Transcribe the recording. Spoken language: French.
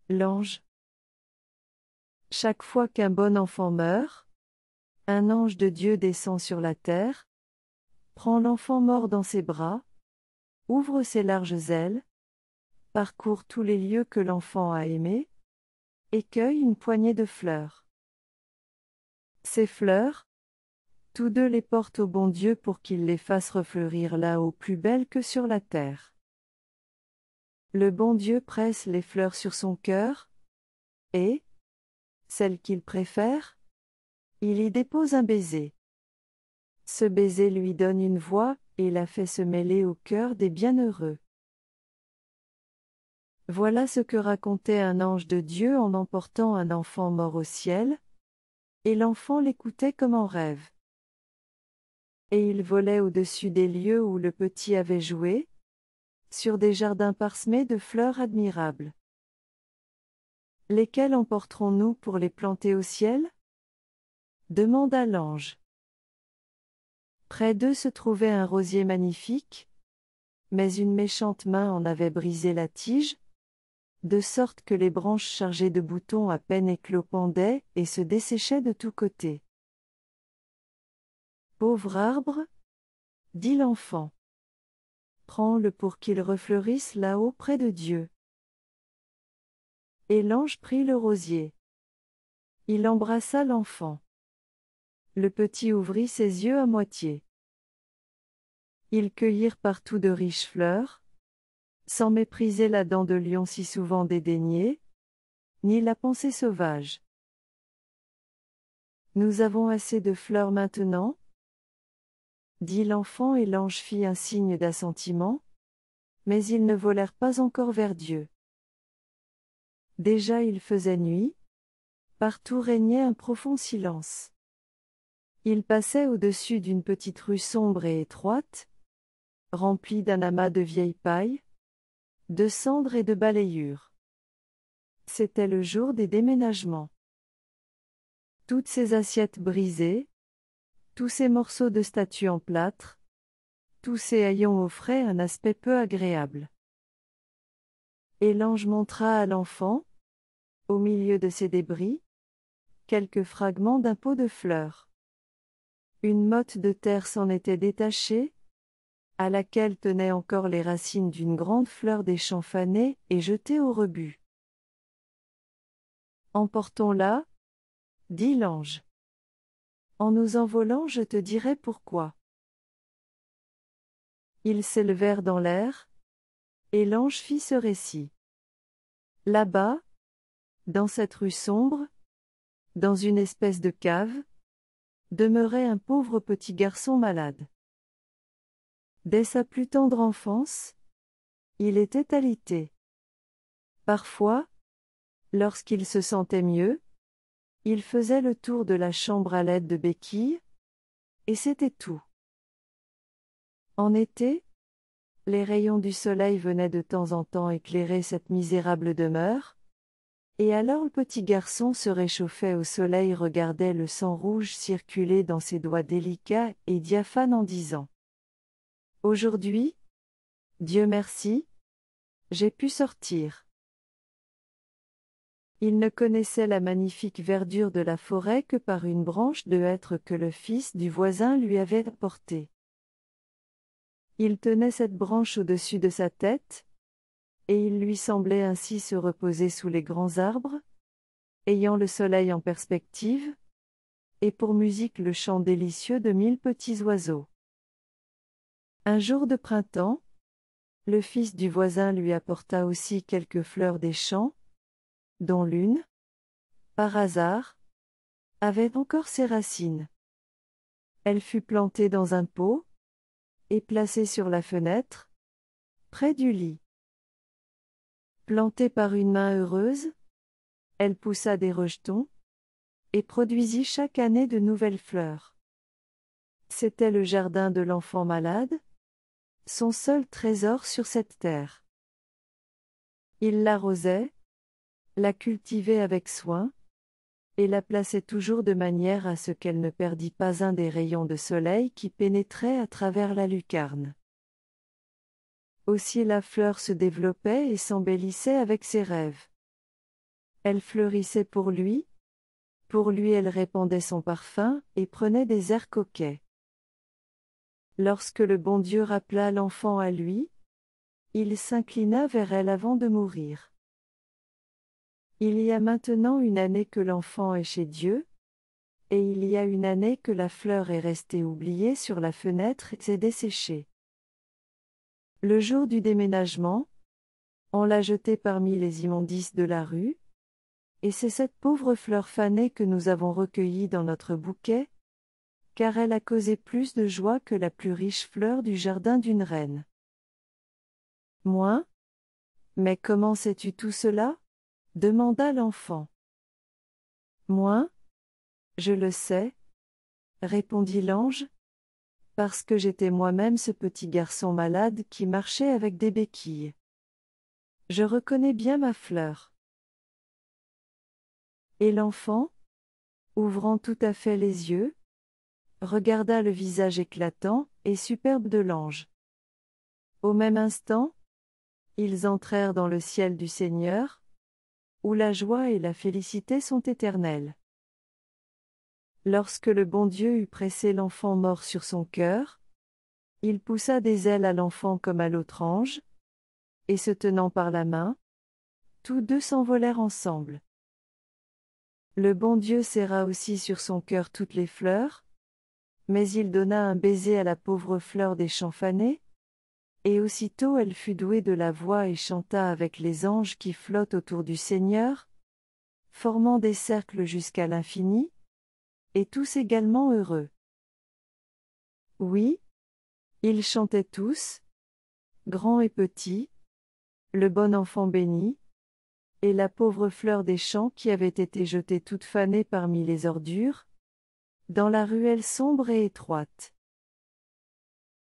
L'ange. Chaque fois qu'un bon enfant meurt, un ange de Dieu descend sur la terre, prend l'enfant mort dans ses bras, ouvre ses larges ailes, parcourt tous les lieux que l'enfant a aimés, et cueille une poignée de fleurs. Ces fleurs, tous deux les portent au bon Dieu pour qu'il les fasse refleurir là-haut plus belles que sur la terre. Le bon Dieu presse les fleurs sur son cœur, et, celles qu'il préfère, il y dépose un baiser. Ce baiser lui donne une voix, et la fait se mêler au cœur des bienheureux. Voilà ce que racontait un ange de Dieu en emportant un enfant mort au ciel, et l'enfant l'écoutait comme en rêve. Et il volait au-dessus des lieux où le petit avait joué, sur des jardins parsemés de fleurs admirables. Lesquelles emporterons-nous pour les planter au ciel ? Demanda l'ange. Près d'eux se trouvait un rosier magnifique, mais une méchante main en avait brisé la tige, de sorte que les branches chargées de boutons à peine éclos pendaient et se desséchaient de tous côtés. Pauvre arbre, dit l'enfant. Prends-le pour qu'il refleurisse là-haut près de Dieu. Et l'ange prit le rosier. Il embrassa l'enfant. Le petit ouvrit ses yeux à moitié. Ils cueillirent partout de riches fleurs, sans mépriser la dent de lion si souvent dédaignée, ni la pensée sauvage. Nous avons assez de fleurs maintenant ? Dit l'enfant et l'ange fit un signe d'assentiment, mais ils ne volèrent pas encore vers Dieu. Déjà il faisait nuit, partout régnait un profond silence. Ils passaient au-dessus d'une petite rue sombre et étroite, remplie d'un amas de vieilles pailles, de cendres et de balayures. C'était le jour des déménagements. Toutes ces assiettes brisées, tous ces morceaux de statues en plâtre, tous ces haillons offraient un aspect peu agréable. Et l'ange montra à l'enfant, au milieu de ces débris, quelques fragments d'un pot de fleurs. Une motte de terre s'en était détachée, à laquelle tenaient encore les racines d'une grande fleur des champs fanée et jetée au rebut. Emportons-la, dit l'ange. En nous envolant, je te dirai pourquoi. Ils s'élevèrent dans l'air, et l'ange fit ce récit. Là-bas, dans cette rue sombre, dans une espèce de cave, demeurait un pauvre petit garçon malade. Dès sa plus tendre enfance, il était alité. Parfois, lorsqu'il se sentait mieux, il faisait le tour de la chambre à l'aide de béquilles, et c'était tout. En été, les rayons du soleil venaient de temps en temps éclairer cette misérable demeure, et alors le petit garçon se réchauffait au soleil, regardait le sang rouge circuler dans ses doigts délicats et diaphanes en disant : « Aujourd'hui, Dieu merci, j'ai pu sortir. » Il ne connaissait la magnifique verdure de la forêt que par une branche de hêtre que le fils du voisin lui avait apportée. Il tenait cette branche au-dessus de sa tête, et il lui semblait ainsi se reposer sous les grands arbres, ayant le soleil en perspective, et pour musique le chant délicieux de 1000 petits oiseaux. Un jour de printemps, le fils du voisin lui apporta aussi quelques fleurs des champs, dont l'une, par hasard, avait encore ses racines. Elle fut plantée dans un pot, et placée sur la fenêtre, près du lit. Plantée par une main heureuse, elle poussa des rejetons, et produisit chaque année de nouvelles fleurs. C'était le jardin de l'enfant malade, son seul trésor sur cette terre. Il l'arrosait, la cultivait avec soin, et la plaçait toujours de manière à ce qu'elle ne perdît pas un des rayons de soleil qui pénétraient à travers la lucarne. Aussi la fleur se développait et s'embellissait avec ses rêves. Elle fleurissait pour lui elle répandait son parfum, et prenait des airs coquets. Lorsque le bon Dieu rappela l'enfant à lui, il s'inclina vers elle avant de mourir. Il y a maintenant 1 année que l'enfant est chez Dieu, et il y a 1 année que la fleur est restée oubliée sur la fenêtre et s'est desséchée. Le jour du déménagement, on l'a jetée parmi les immondices de la rue, et c'est cette pauvre fleur fanée que nous avons recueillie dans notre bouquet, car elle a causé plus de joie que la plus riche fleur du jardin d'une reine. Moi? Mais comment sais-tu tout cela? Demanda l'enfant. Moi? Je le sais, répondit l'ange, parce que j'étais moi-même ce petit garçon malade qui marchait avec des béquilles. Je reconnais bien ma fleur. Et l'enfant, ouvrant tout à fait les yeux, regarda le visage éclatant et superbe de l'ange. Au même instant, ils entrèrent dans le ciel du Seigneur, où la joie et la félicité sont éternelles. Lorsque le bon Dieu eut pressé l'enfant mort sur son cœur, il poussa des ailes à l'enfant comme à l'autre ange, et se tenant par la main, tous deux s'envolèrent ensemble. Le bon Dieu serra aussi sur son cœur toutes les fleurs, mais il donna un baiser à la pauvre fleur des champs fanés, et aussitôt elle fut douée de la voix et chanta avec les anges qui flottent autour du Seigneur, formant des cercles jusqu'à l'infini, et tous également heureux. Oui, ils chantaient tous, grands et petits, le bon enfant béni, et la pauvre fleur des champs qui avait été jetée toute fanée parmi les ordures, dans la ruelle sombre et étroite.